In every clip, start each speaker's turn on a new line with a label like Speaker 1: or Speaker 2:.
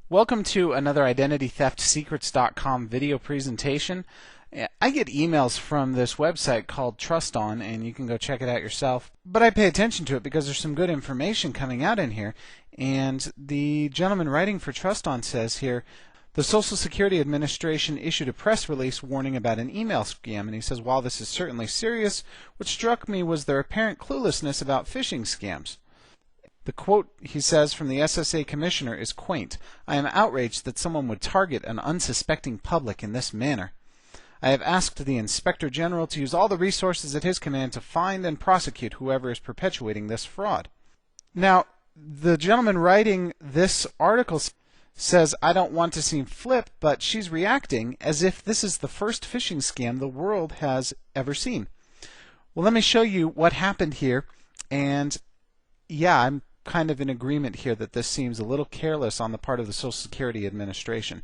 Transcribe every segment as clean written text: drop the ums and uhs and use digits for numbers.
Speaker 1: Welcome to another IdentityTheftSecrets.com video presentation. I get emails from this website called TrustOn, and you can go check it out yourself. But I pay attention to it because there's some good information coming out in here. And the gentleman writing for TrustOn says here, the Social Security Administration issued a press release warning about an email scam. And he says, while this is certainly serious, what struck me was their apparent cluelessness about phishing scams. The quote, he says, from the SSA commissioner is quaint. I am outraged that someone would target an unsuspecting public in this manner. I have asked the Inspector General to use all the resources at his command to find and prosecute whoever is perpetuating this fraud. Now, the gentleman writing this article says, I don't want to seem flip, but she's reacting as if this is the first phishing scam the world has ever seen. Well, let me show you what happened here, and yeah, I'm kind of in agreement here that this seems a little careless on the part of the Social Security Administration.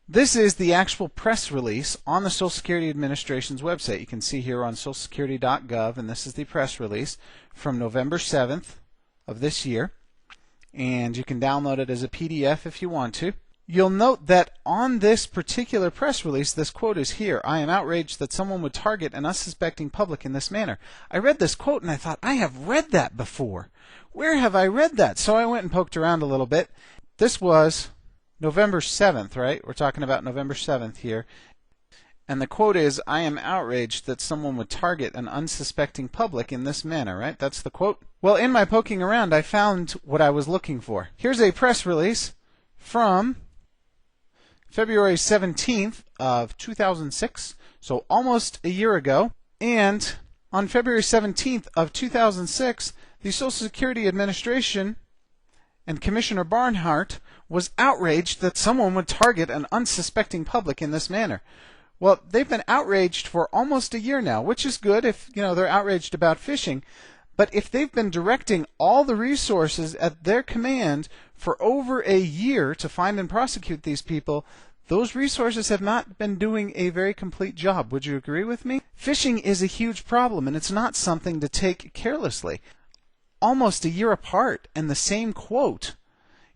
Speaker 1: This is the actual press release on the Social Security Administration's website. You can see here on socialsecurity.gov, and this is the press release from November 7th of this year. And you can download it as a PDF if you want to. You'll note that on this particular press release, this quote is here. I am outraged that someone would target an unsuspecting public in this manner. I read this quote and I thought, I have read that before. Where have I read that? So I went and poked around a little bit. This was November 7th, right? We're talking about November 7th here. And the quote is, I am outraged that someone would target an unsuspecting public in this manner, right? That's the quote. Well, in my poking around, I found what I was looking for. Here's a press release from February 17th of 2006, so almost a year ago. And on February 17th of 2006, the Social Security Administration and Commissioner Barnhart was outraged that someone would target an unsuspecting public in this manner. Well, they've been outraged for almost a year now, which is good if, they're outraged about phishing. But if they've been directing all the resources at their command for over a year to find and prosecute these people, those resources have not been doing a very complete job. Would you agree with me? Phishing is a huge problem, and it's not something to take carelessly. Almost a year apart, and the same quote.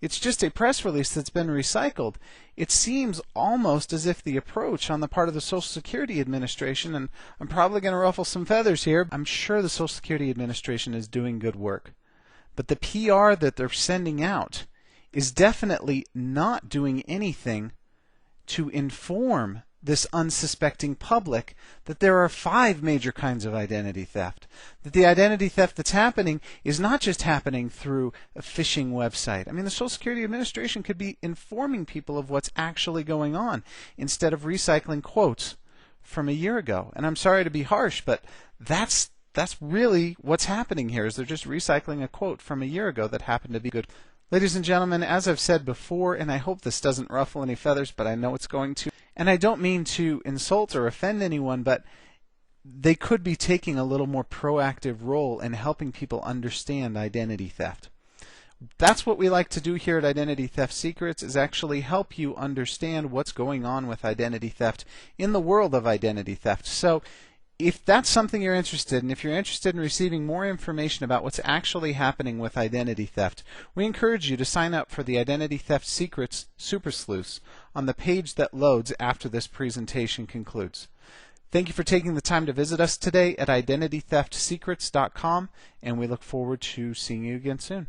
Speaker 1: It's just a press release that's been recycled. It seems almost as if the approach on the part of the Social Security Administration, and I'm probably going to ruffle some feathers here, I'm sure the Social Security Administration is doing good work. But the PR that they're sending out is definitely not doing anything to inform this unsuspecting public that there are 5 major kinds of identity theft. That the identity theft that's happening is not just happening through a phishing website. I mean, the Social Security Administration could be informing people of what's actually going on instead of recycling quotes from a year ago. And I'm sorry to be harsh, but that's really what's happening here, is they're just recycling a quote from a year ago that happened to be good. Ladies and gentlemen, as I've said before, and I hope this doesn't ruffle any feathers, but I know it's going to, and I don't mean to insult or offend anyone, but they could be taking a little more proactive role in helping people understand identity theft. That's what we like to do here at Identity Theft Secrets, is actually help you understand what's going on with identity theft in the world of identity theft. So if that's something you're interested in, if you're interested in receiving more information about what's actually happening with identity theft, we encourage you to sign up for the Identity Theft Secrets Super Sleuths on the page that loads after this presentation concludes. Thank you for taking the time to visit us today at IdentityTheftSecrets.com, and we look forward to seeing you again soon.